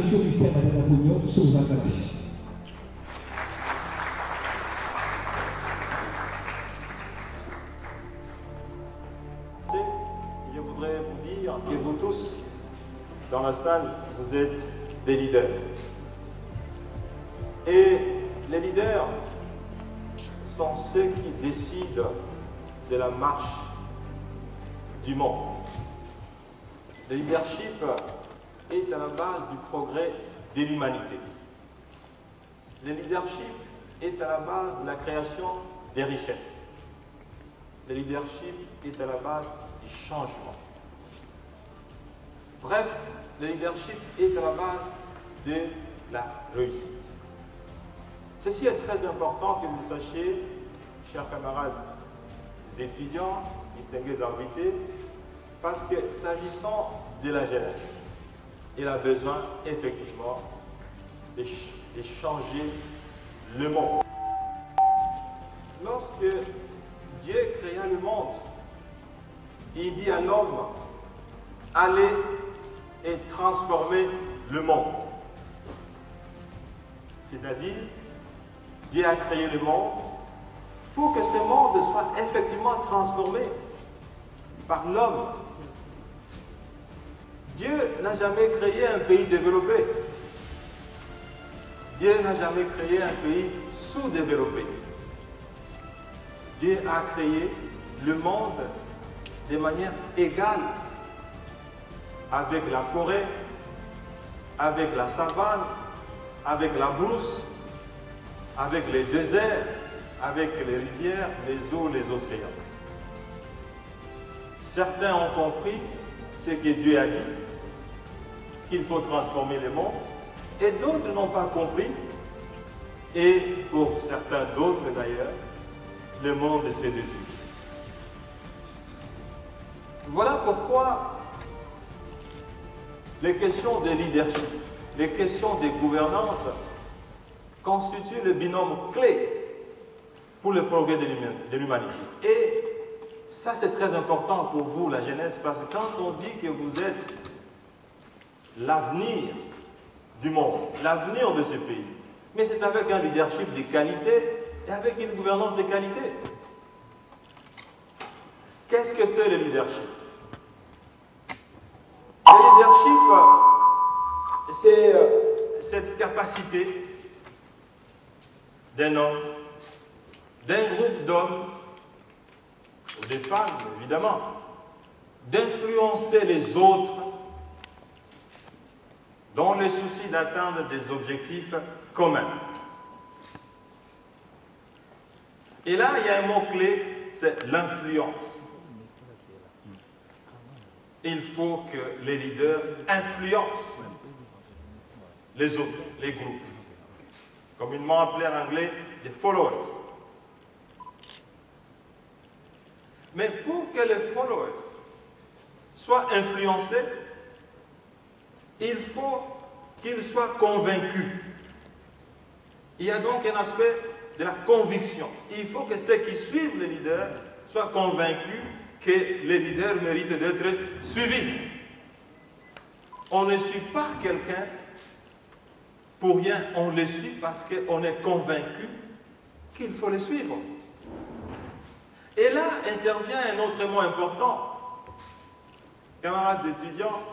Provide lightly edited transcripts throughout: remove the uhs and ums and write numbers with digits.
Je voudrais vous dire que vous tous, dans la salle, vous êtes des leaders. Et les leaders sont ceux qui décident de la marche du monde. Le leadership est à la base du progrès de l'humanité. Le leadership est à la base de la création des richesses. Le leadership est à la base du changement. Bref, le leadership est à la base de la réussite. Ceci est très important que vous le sachiez, chers camarades étudiants, distingués invités, parce que s'agissant de la jeunesse, il a besoin effectivement de changer le monde. Lorsque Dieu créa le monde, il dit à l'homme, allez et transformer le monde. C'est-à-dire, Dieu a créé le monde pour que ce monde soit effectivement transformé par l'homme. Dieu n'a jamais créé un pays développé. Dieu n'a jamais créé un pays sous-développé. Dieu a créé le monde de manière égale, avec la forêt, avec la savane, avec la brousse, avec les déserts, avec les rivières, les eaux, les océans. Certains ont compris ce que Dieu a dit, qu'il faut transformer le monde, et d'autres n'ont pas compris, et pour certains d'autres d'ailleurs, le monde s'est détruit. Voilà pourquoi les questions de leadership, les questions de gouvernance constituent le binôme clé pour le progrès de l'humanité. Et ça, c'est très important pour vous, la jeunesse, parce que quand on dit que vous êtes l'avenir du monde, l'avenir de ce pays, mais c'est avec un leadership de qualité et avec une gouvernance de qualité. Qu'est-ce que c'est le leadership? Le leadership, c'est cette capacité d'un homme, d'un groupe d'hommes, ou des femmes évidemment, d'influencer les autres dans le souci d'atteindre des objectifs communs. Et là, il y a un mot-clé, c'est l'influence. Il faut que les leaders influencent les autres, les groupes. Communément appelé en anglais les followers. Mais pour que les followers soient influencés, il faut qu'ils soient convaincus. Il y a donc un aspect de la conviction. Il faut que ceux qui suivent les leaders soient convaincus que les leaders méritent d'être suivis. On ne suit pas quelqu'un pour rien, on le suit parce qu'on est convaincu qu'il faut le suivre. Et là intervient un autre mot important, camarades étudiants,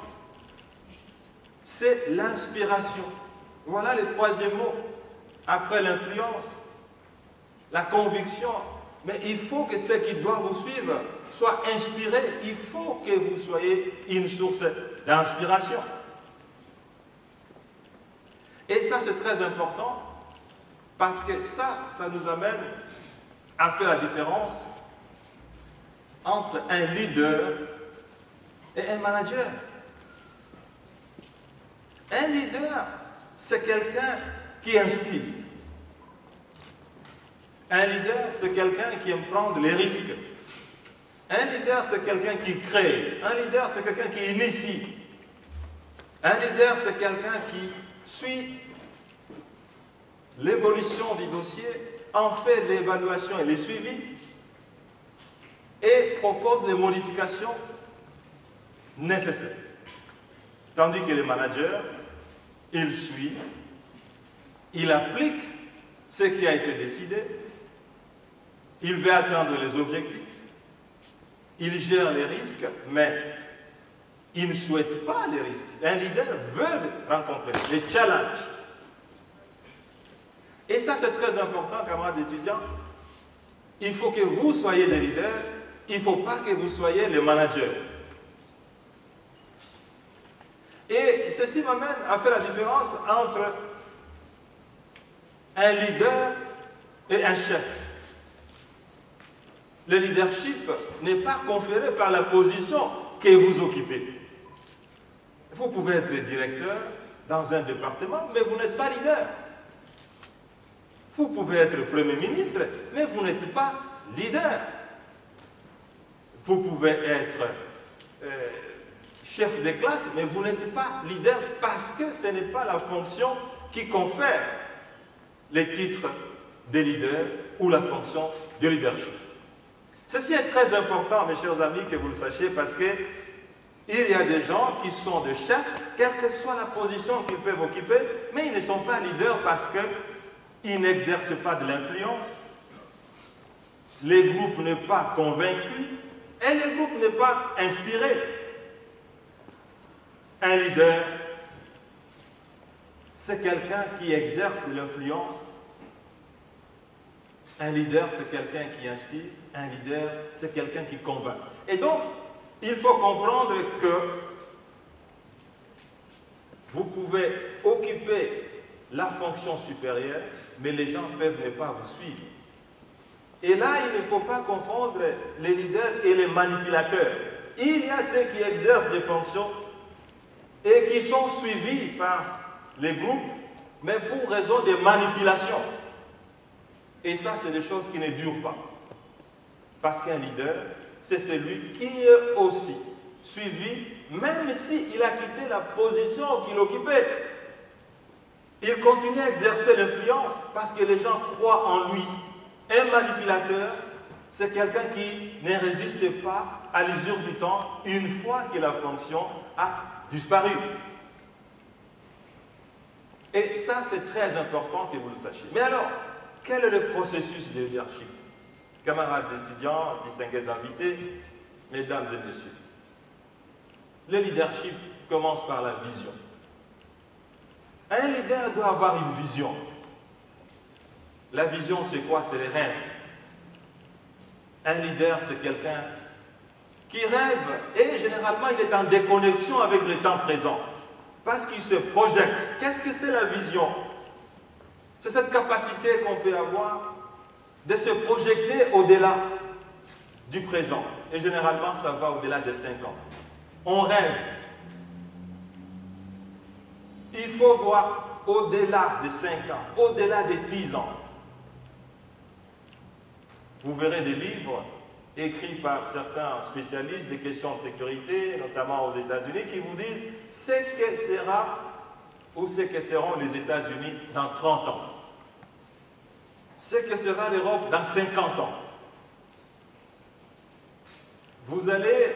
c'est l'inspiration. Voilà le troisième mot. Après l'influence, la conviction. Mais il faut que ceux qui doivent vous suivre soient inspirés. Il faut que vous soyez une source d'inspiration. Et ça, c'est très important parce que ça nous amène à faire la différence entre un leader et un manager. Un leader, c'est quelqu'un qui inspire. Un leader, c'est quelqu'un qui aime prendre les risques. Un leader, c'est quelqu'un qui crée. Un leader, c'est quelqu'un qui initie. Un leader, c'est quelqu'un qui suit l'évolution du dossier, en fait l'évaluation et les suivis, et propose les modifications nécessaires. Tandis que les managers, il suit, il applique ce qui a été décidé, il veut atteindre les objectifs, il gère les risques, mais il ne souhaite pas les risques. Un leader veut rencontrer les challenges. Et ça, c'est très important, camarades étudiants. Il faut que vous soyez des leaders, il ne faut pas que vous soyez les managers. Et ceci m'amène à faire la différence entre un leader et un chef. Le leadership n'est pas conféré par la position que vous occupez. Vous pouvez être directeur dans un département, mais vous n'êtes pas leader. Vous pouvez être Premier ministre, mais vous n'êtes pas leader. Vous pouvez être chef de classe, mais vous n'êtes pas leader parce que ce n'est pas la fonction qui confère les titres de leader ou la fonction de leadership. Ceci est très important, mes chers amis, que vous le sachiez, parce qu'il y a des gens qui sont des chefs, quelle que soit la position qu'ils peuvent occuper, mais ils ne sont pas leaders parce qu'ils n'exercent pas de l'influence, les groupes ne sont pas convaincus et le groupe n'est pas inspiré. Un leader, c'est quelqu'un qui exerce de l'influence. Un leader, c'est quelqu'un qui inspire. Un leader, c'est quelqu'un qui convainc. Et donc, il faut comprendre que vous pouvez occuper la fonction supérieure, mais les gens peuvent ne pas vous suivre. Et là, il ne faut pas confondre les leaders et les manipulateurs. Il y a ceux qui exercent des fonctions et qui sont suivis par les groupes, mais pour raison de manipulation. Et ça, c'est des choses qui ne durent pas. Parce qu'un leader, c'est celui qui est aussi suivi, même s'il a quitté la position qu'il occupait. Il continue à exercer l'influence parce que les gens croient en lui. Un manipulateur, c'est quelqu'un qui ne résiste pas à l'usure du temps une fois que la fonction a disparu. Et ça, c'est très important que vous le sachiez. Mais alors, quel est le processus de leadership? Camarades étudiants, distingués invités, mesdames et messieurs, le leadership commence par la vision. Un leader doit avoir une vision. La vision, c'est quoi? C'est les rêves. Un leader, c'est quelqu'un qui rêve et généralement, il est en déconnexion avec le temps présent parce qu'il se projette. Qu'est-ce que c'est la vision? C'est cette capacité qu'on peut avoir de se projeter au-delà du présent. Et généralement, ça va au-delà de 5 ans. On rêve. Il faut voir au-delà de 5 ans, au-delà de 10 ans. Vous verrez des livres écrits par certains spécialistes des questions de sécurité, notamment aux États-Unis, qui vous disent ce que sera ou ce que seront les États-Unis dans 30 ans. Ce que sera l'Europe dans 50 ans. Vous allez,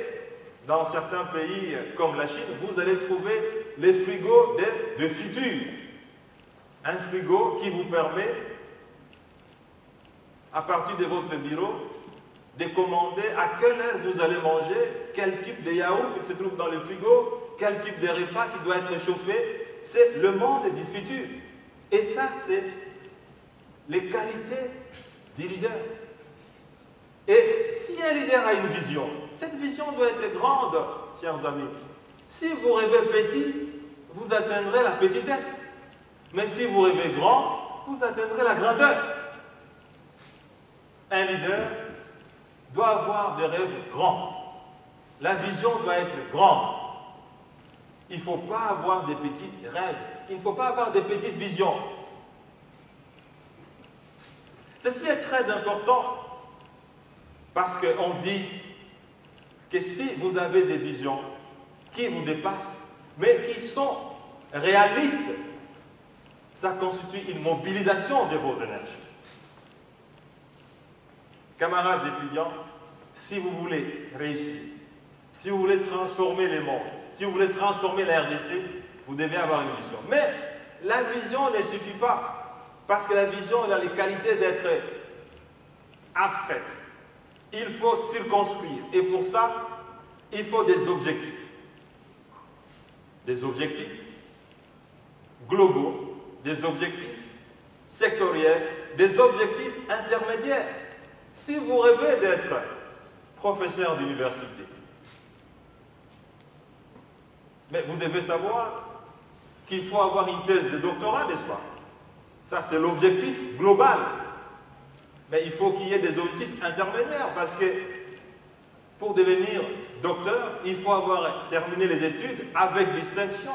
dans certains pays comme la Chine, vous allez trouver les frigos de futur. Un frigo qui vous permet, à partir de votre bureau, de commander à quelle heure vous allez manger, quel type de yaourt qui se trouve dans le frigo, quel type de repas qui doit être chauffé. C'est le monde du futur. Et ça, c'est les qualités du leader. Et si un leader a une vision, cette vision doit être grande, chers amis. Si vous rêvez petit, vous atteindrez la petitesse. Mais si vous rêvez grand, vous atteindrez la grandeur. Un leader doit avoir des rêves grands. La vision doit être grande. Il ne faut pas avoir des petits rêves. Il ne faut pas avoir des petites visions. Ceci est très important parce qu'on dit que si vous avez des visions qui vous dépassent, mais qui sont réalistes, ça constitue une mobilisation de vos énergies. Camarades étudiants, si vous voulez réussir, si vous voulez transformer le monde, si vous voulez transformer la RDC, Vous devez avoir une vision. Mais la vision ne suffit pas, parce que la vision elle a les qualités d'être abstraite. Il faut circonscrire. Et pour ça, il faut des objectifs. Des objectifs globaux, des objectifs sectoriels, des objectifs intermédiaires. Si vous rêvez d'être professeur d'université, mais vous devez savoir qu'il faut avoir une thèse de doctorat, n'est-ce pas? Ça, c'est l'objectif global. Mais il faut qu'il y ait des objectifs intermédiaires, parce que pour devenir docteur, il faut avoir terminé les études avec distinction.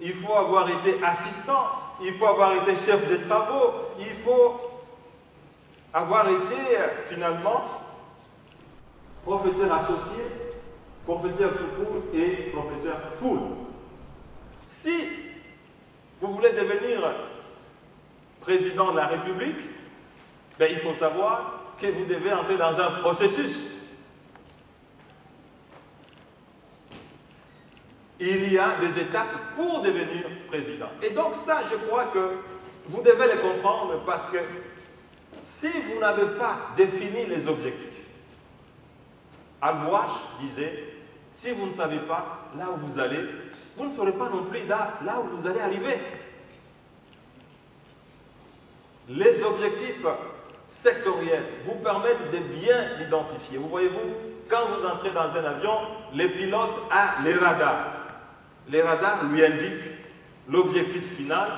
Il faut avoir été assistant, il faut avoir été chef de travaux, il faut avoir été finalement professeur associé, professeur tout court et professeur full. Si vous voulez devenir président de la République, ben, il faut savoir que vous devez entrer dans un processus. Il y a des étapes pour devenir président. Et donc ça, je crois que vous devez les comprendre, parce que si vous n'avez pas défini les objectifs, Al-Bouach disait, si vous ne savez pas là où vous allez, vous ne saurez pas non plus là où vous allez arriver. Les objectifs sectoriels vous permettent de bien l'identifier. Vous voyez-vous, quand vous entrez dans un avion, les pilotes ont les radars. Les radars lui indiquent l'objectif final,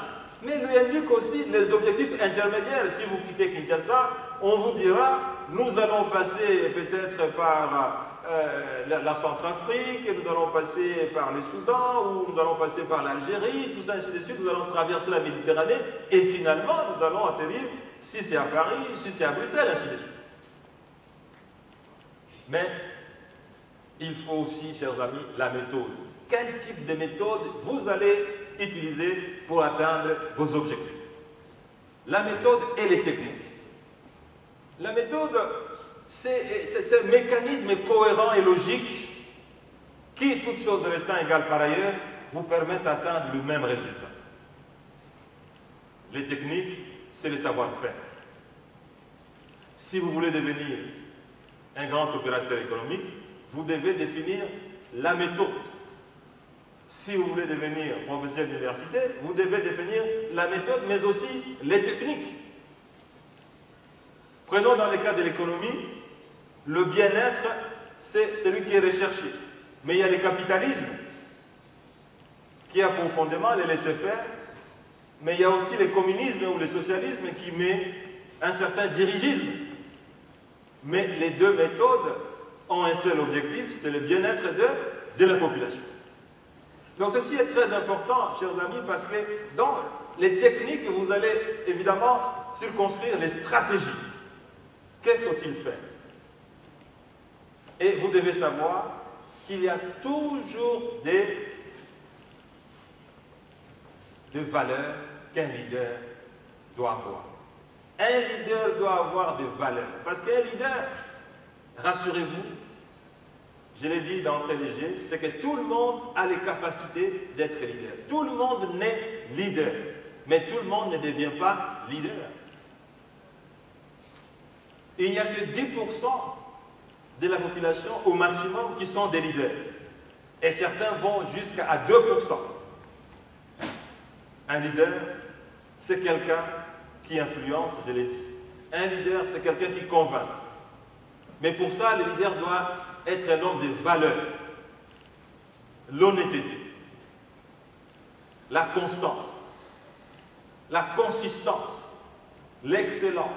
mais lui indiquent aussi les objectifs intermédiaires. Si vous quittez Kinshasa, on vous dira, nous allons passer peut-être par la Centrafrique, nous allons passer par le Soudan, ou nous allons passer par l'Algérie, tout ça, ainsi de suite. Nous allons traverser la Méditerranée, et finalement, nous allons atterrir, si c'est à Paris, si c'est à Bruxelles, ainsi de suite. Mais il faut aussi, chers amis, la méthode. Quel type de méthode vous allez utiliser pour atteindre vos objectifs? La méthode et les techniques. La méthode, c'est ce mécanisme cohérent et logique qui, toutes choses restant égales par ailleurs, vous permettent d'atteindre le même résultat. Les techniques, c'est le savoir-faire. Si vous voulez devenir un grand opérateur économique, vous devez définir la méthode. Si vous voulez devenir professeur d'université, vous devez définir la méthode, mais aussi les techniques. Prenons dans le cas de l'économie, le bien-être, c'est celui qui est recherché. Mais il y a le capitalisme, qui a pour fondement les laisser-faire, mais il y a aussi le communisme ou le socialisme qui met un certain dirigisme. Mais les deux méthodes ont un seul objectif, c'est le bien-être de la population. Donc ceci est très important, chers amis, parce que dans les techniques, vous allez évidemment circonscrire les stratégies. Que faut-il faire? Et vous devez savoir qu'il y a toujours des valeurs qu'un leader doit avoir. Un leader doit avoir des valeurs. Parce qu'un leader, rassurez-vous, je l'ai dit d'entrée de jeu, c'est que tout le monde a les capacités d'être leader. Tout le monde naît leader, mais tout le monde ne devient pas leader. Il n'y a que 10% de la population au maximum qui sont des leaders. Et certains vont jusqu'à 2%. Un leader, c'est quelqu'un qui influence, je l'ai dit. Un leader, c'est quelqu'un qui convainc. Mais pour ça, le leader doit être un homme de valeur, l'honnêteté, la constance, la consistance, l'excellence,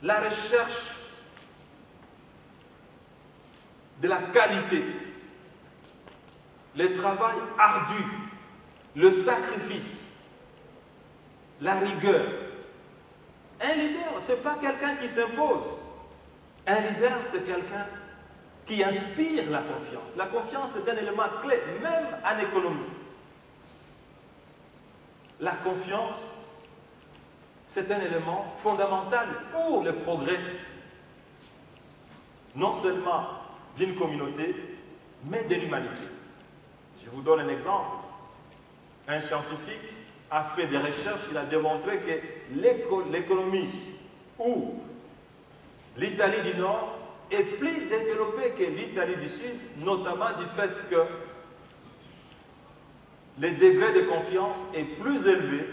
la recherche de la qualité, le travail ardu, le sacrifice, la rigueur. Un leader, ce n'est pas quelqu'un qui s'impose. Un leader, c'est quelqu'un qui inspire la confiance. La confiance est un élément clé, même en économie. La confiance, c'est un élément fondamental pour le progrès, non seulement d'une communauté, mais de l'humanité. Je vous donne un exemple. un scientifique, a fait des recherches, il a démontré que l'économie ou l'Italie du Nord est plus développée que l'Italie du Sud, notamment du fait que le degré de confiance est plus élevé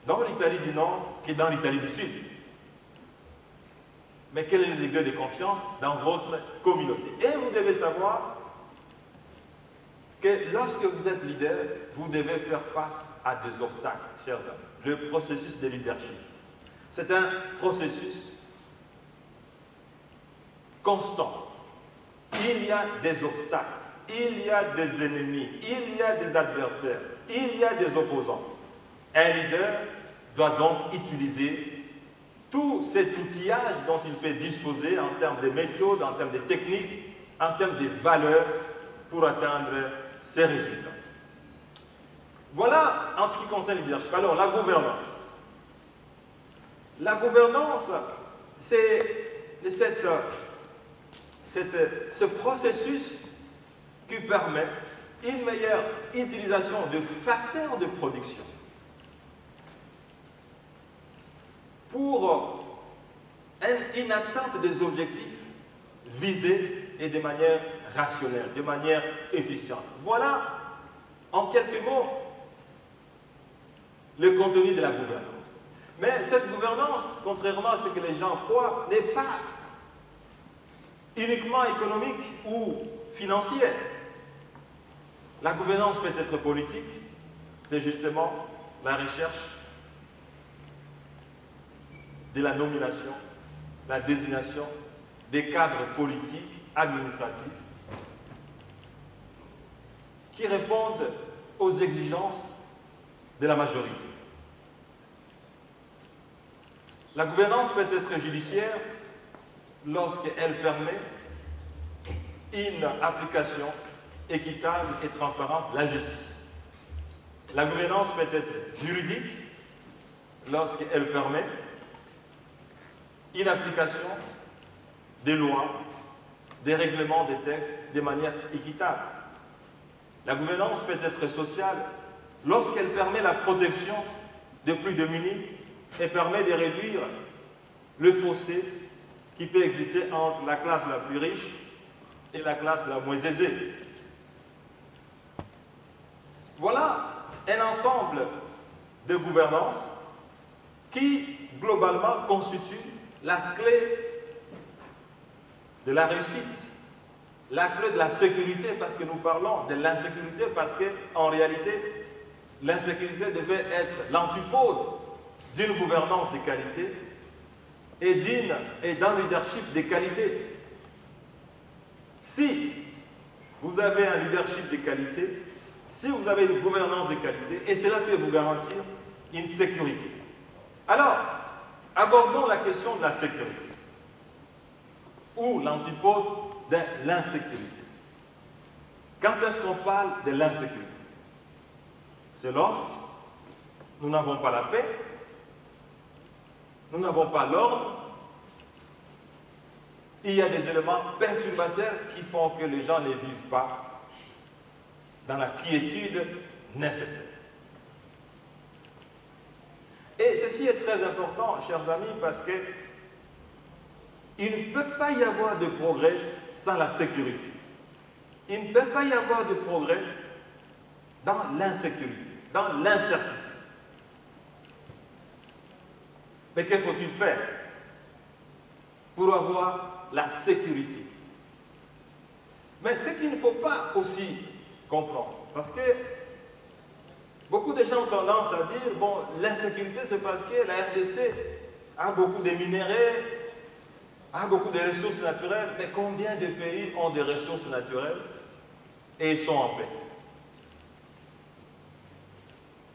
dans l'Italie du Nord que dans l'Italie du Sud. Mais quel est le degré de confiance dans votre communauté? Et vous devez savoir que lorsque vous êtes leader, vous devez faire face à des obstacles, chers amis. Le processus de leadership, c'est un processus constant. Il y a des obstacles, il y a des ennemis, il y a des adversaires, il y a des opposants. Un leader doit donc utiliser tout cet outillage dont il peut disposer en termes de méthodes, en termes de techniques, en termes de valeurs pour atteindre ses résultats. Voilà en ce qui concerne le leadership. Alors, la gouvernance. La gouvernance, c'est ce processus qui permet une meilleure utilisation de facteurs de production pour une atteinte des objectifs visés et de manière rationnelle, de manière efficiente. Voilà, en quelques mots, le contenu de la gouvernance. Mais cette gouvernance, contrairement à ce que les gens croient, n'est pas uniquement économique ou financière. La gouvernance peut être politique, c'est justement la recherche de la nomination, la désignation des cadres politiques, administratifs, qui répondent aux exigences de la majorité. La gouvernance peut être judiciaire lorsqu'elle permet une application équitable et transparente de la justice. La gouvernance peut être juridique lorsqu'elle permet une application des lois, des règlements, des textes de manière équitable. La gouvernance peut être sociale lorsqu'elle permet la protection des plus démunis et permet de réduire le fossé qui peut exister entre la classe la plus riche et la classe la moins aisée. Voilà un ensemble de gouvernance qui, globalement, constitue la clé de la réussite, la clé de la sécurité, parce que nous parlons de l'insécurité, parce qu'en réalité, l'insécurité devait être l'antipode d'une gouvernance de qualité et d'un leadership de qualité. Si vous avez un leadership de qualité, si vous avez une gouvernance de qualité, et cela peut vous garantir une sécurité. Alors, abordons la question de la sécurité, ou l'antipode de l'insécurité. Quand est-ce qu'on parle de l'insécurité? C'est lorsque nous n'avons pas la paix, nous n'avons pas l'ordre, il y a des éléments perturbateurs qui font que les gens ne vivent pas dans la quiétude nécessaire. Et ceci est très important, chers amis, parce que il ne peut pas y avoir de progrès sans la sécurité. Il ne peut pas y avoir de progrès dans l'insécurité, dans l'incertitude. Mais que faut-il faire pour avoir la sécurité? Mais ce qu'il ne faut pas aussi comprendre, parce que beaucoup de gens ont tendance à dire, bon, l'insécurité c'est parce que la RDC a beaucoup de minéraux, a beaucoup de ressources naturelles, mais combien de pays ont des ressources naturelles et ils sont en paix?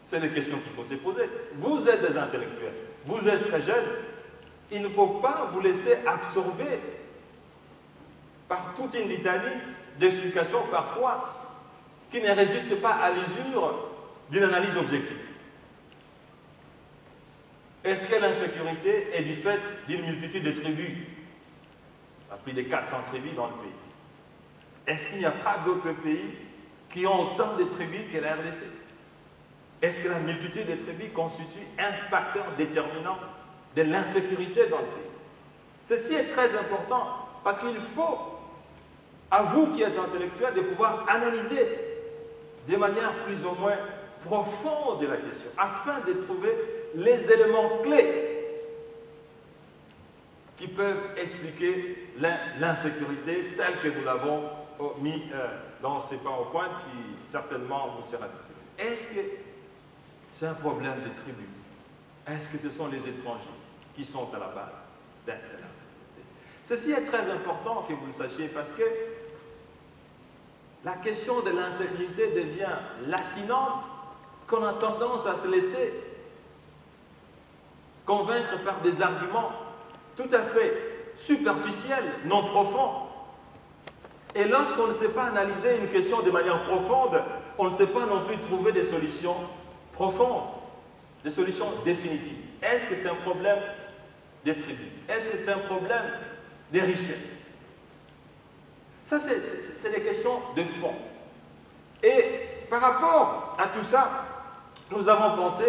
C'est des questions qu'il faut se poser. Vous êtes des intellectuels, vous êtes très jeunes, il ne faut pas vous laisser absorber par toute une litanie d'explications parfois qui ne résistent pas à l'usure d'une analyse objective. Est-ce que l'insécurité est du fait d'une multitude de tribus? Il y a plus de 400 tribus dans le pays. Est-ce qu'il n'y a pas d'autres pays qui ont autant de tribus que la RDC? Est-ce que la multitude des tribus constitue un facteur déterminant de l'insécurité dans le pays? Ceci est très important parce qu'il faut, à vous qui êtes intellectuels, de pouvoir analyser de manière plus ou moins profonde la question afin de trouver les éléments clés qui peuvent expliquer l'insécurité telle que nous l'avons mis dans ces PowerPoint qui certainement vous sera distribué. Est-ce que c'est un problème de tribus? Est-ce que ce sont les étrangers qui sont à la base de l'insécurité? Ceci est très important que vous le sachiez parce que la question de l'insécurité devient lancinante qu'on a tendance à se laisser convaincre par des arguments tout à fait superficiels, non profonds. Et lorsqu'on ne sait pas analyser une question de manière profonde, on ne sait pas non plus trouver des solutions profondes, des solutions définitives. Est-ce que c'est un problème des tribus? Est-ce que c'est un problème des richesses? Ça, c'est des questions de fond. Et par rapport à tout ça, nous avons pensé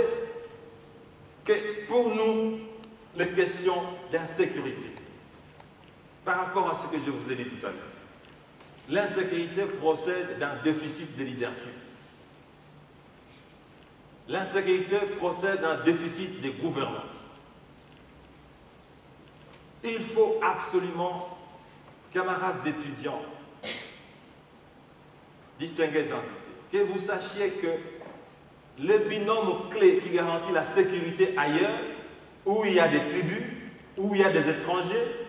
que pour nous, les questions d'insécurité, par rapport à ce que je vous ai dit tout à l'heure, l'insécurité procède d'un déficit de leadership. L'insécurité procède d'un déficit de gouvernance. Il faut absolument, camarades étudiants, distingués invités, que vous sachiez que le binôme clé qui garantit la sécurité ailleurs, où il y a des tribus, où il y a des étrangers,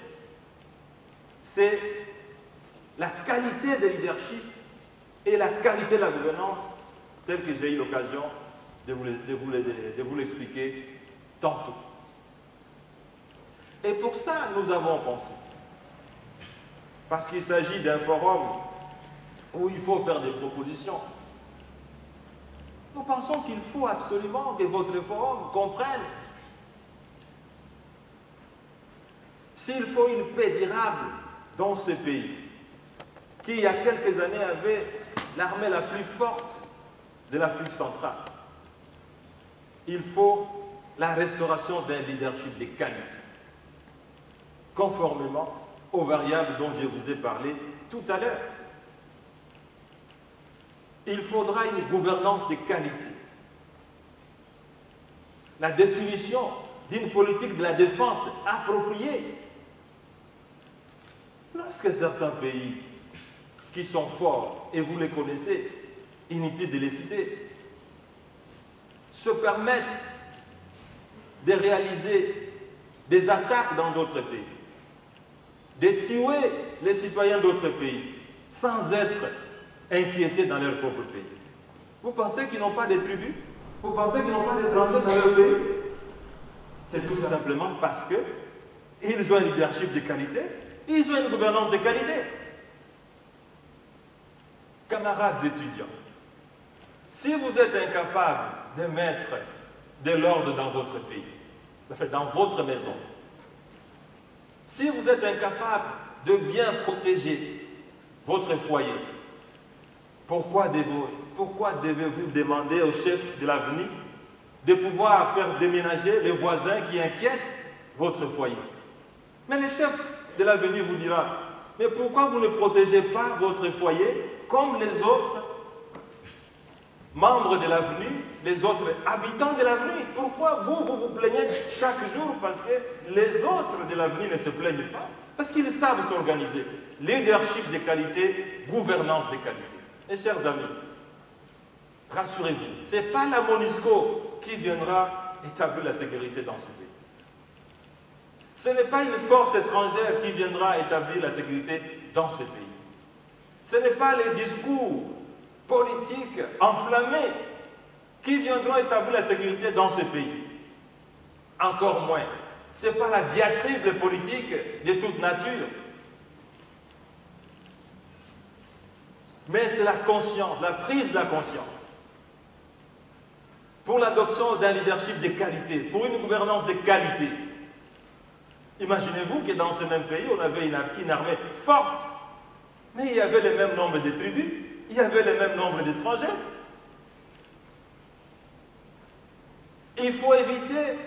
c'est la qualité de leadership et la qualité de la gouvernance, telle que j'ai eu l'occasion de vous l'expliquer tantôt. Et pour ça, nous avons pensé, parce qu'il s'agit d'un forum où il faut faire des propositions, nous pensons qu'il faut absolument que votre forum comprenne s'il faut une paix durable dans ce pays, qui il y a quelques années avait l'armée la plus forte de l'Afrique centrale. Il faut la restauration d'un leadership de qualité, conformément aux variables dont je vous ai parlé tout à l'heure. Il faudra une gouvernance de qualité. La définition d'une politique de la défense appropriée. Lorsque certains pays qui sont forts, et vous les connaissez, inutile de les citer, se permettent de réaliser des attaques dans d'autres pays, de tuer les citoyens d'autres pays, sans être inquiétés dans leur propre pays. Vous pensez qu'ils n'ont pas de tribus? Vous pensez qu'ils n'ont pas d'étrangers dans leur pays? C'est tout simplement parce qu'ils ont un leadership de qualité, ils ont une gouvernance de qualité. Camarades étudiants, si vous êtes incapables de mettre de l'ordre dans votre pays, dans votre maison, si vous êtes incapable de bien protéger votre foyer, pourquoi devez-vous demander au chef de l'avenir de pouvoir faire déménager les voisins qui inquiètent votre foyer? Mais le chef de l'avenir vous dira, mais pourquoi vous ne protégez pas votre foyer comme les autres membres de l'avenir, les autres habitants de l'avenir? Pourquoi vous plaignez chaque jour parce que les autres de l'avenir ne se plaignent pas? Parce qu'ils savent s'organiser. Leadership de qualité, gouvernance de qualité. Et chers amis, rassurez-vous, ce n'est pas la MONUSCO qui viendra établir la sécurité dans ce pays. Ce n'est pas une force étrangère qui viendra établir la sécurité dans ce pays. Ce n'est pas les discours politiques enflammés qui viendront établir la sécurité dans ce pays. Encore moins. Ce n'est pas la diatribe politique de toute nature. Mais c'est la conscience, la prise de la conscience pour l'adoption d'un leadership de qualité, pour une gouvernance de qualité. Imaginez-vous que dans ce même pays, on avait une armée forte, mais il y avait le même nombre de tribus, il y avait le même nombre d'étrangers. Il faut éviter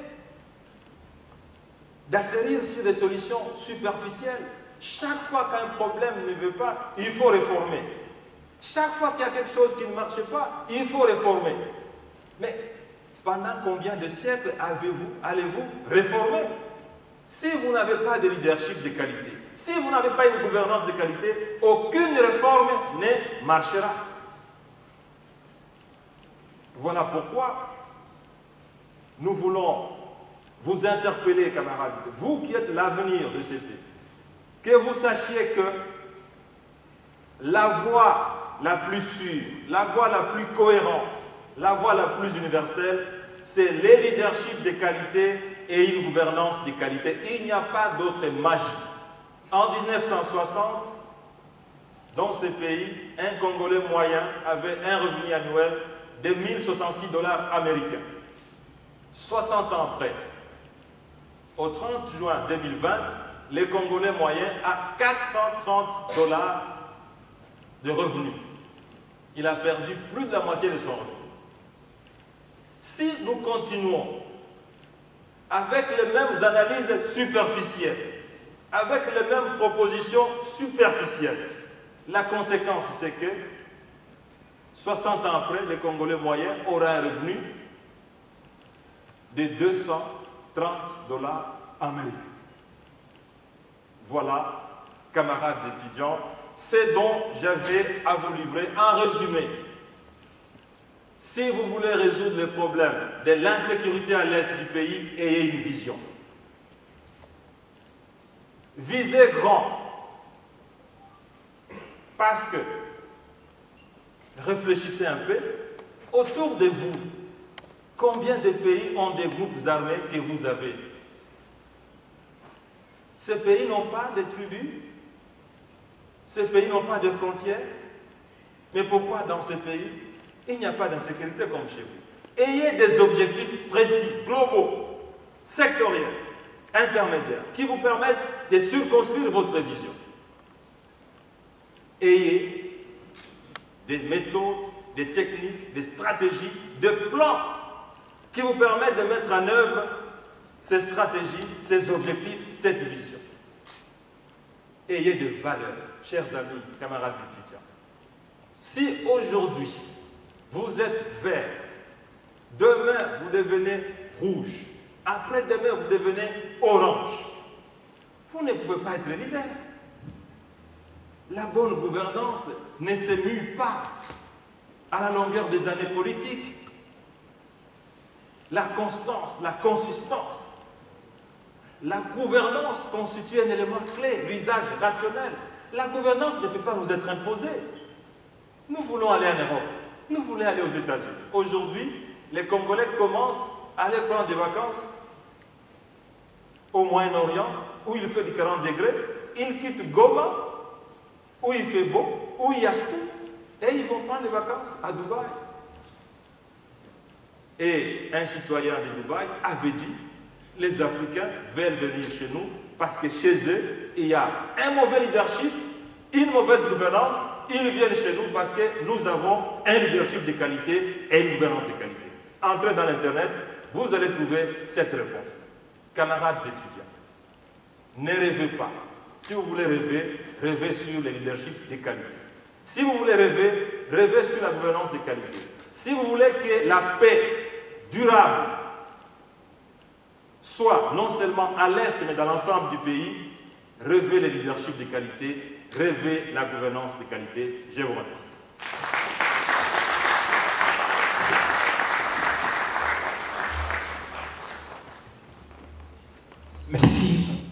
d'atterrir sur des solutions superficielles. Chaque fois qu'un problème ne veut pas, il faut réformer. Chaque fois qu'il y a quelque chose qui ne marche pas, il faut réformer. Mais pendant combien de siècles allez-vous réformer? Si vous n'avez pas de leadership de qualité, si vous n'avez pas une gouvernance de qualité, aucune réforme ne marchera. Voilà pourquoi nous voulons vous interpeller, camarades, vous qui êtes l'avenir de ce pays, que vous sachiez que la voie la plus sûre, la voie la plus cohérente, la voie la plus universelle, c'est les leaderships de qualité et une gouvernance de qualité. Il n'y a pas d'autre magie. En 1960, dans ce pays, un Congolais moyen avait un revenu annuel de 1066 $ américains. 60 ans après, au 30 juin 2020, le Congolais moyen a 430 $ de revenus. Il a perdu plus de la moitié de son revenu. Si nous continuons avec les mêmes analyses superficielles, avec les mêmes propositions superficielles, la conséquence c'est que 60 ans après, le Congolais moyen aura un revenu de 230 $ américains. Voilà, camarades étudiants, c'est dont j'avais à vous livrer en résumé. Si vous voulez résoudre le problème de l'insécurité à l'est du pays, ayez une vision. Visez grand. Parce que, réfléchissez un peu, autour de vous, combien de pays ont des groupes armés que vous avez? Ces pays n'ont pas de tribus, ces pays n'ont pas de frontières. Mais pourquoi dans ces pays, il n'y a pas d'insécurité comme chez vous? Ayez des objectifs précis, globaux, sectoriels, intermédiaires, qui vous permettent de circonscrire votre vision. Ayez des méthodes, des techniques, des stratégies, des plans qui vous permettent de mettre en œuvre ces stratégies, ces objectifs, cette vision. Ayez des valeurs, chers amis, camarades étudiants. Si aujourd'hui, vous êtes vert, demain, vous devenez rouge, après-demain, vous devenez orange, vous ne pouvez pas être leader. La bonne gouvernance ne se mue pas à la longueur des années politiques. La constance, la consistance, la gouvernance constitue un élément clé, l'usage rationnel. La gouvernance ne peut pas nous être imposée. Nous voulons aller en Europe, nous voulons aller aux États-Unis. Aujourd'hui, les Congolais commencent à aller prendre des vacances au Moyen-Orient, où il fait du 40 degrés. Ils quittent Goma, où il fait beau, où il y a tout, et ils vont prendre des vacances à Dubaï. Et un citoyen de Dubaï avait dit, les Africains veulent venir chez nous parce que chez eux, il y a un mauvais leadership, une mauvaise gouvernance, ils viennent chez nous parce que nous avons un leadership de qualité et une gouvernance de qualité. Entrez dans l'Internet, vous allez trouver cette réponse. Camarades étudiants, ne rêvez pas. Si vous voulez rêver, rêvez sur le leadership de qualité. Si vous voulez rêver, rêvez sur la gouvernance de qualité. Si vous voulez que la paix durable soit non seulement à l'Est, mais dans l'ensemble du pays, rêvez le leadership de qualité, rêvez la gouvernance de qualité. Je vous remercie. Merci.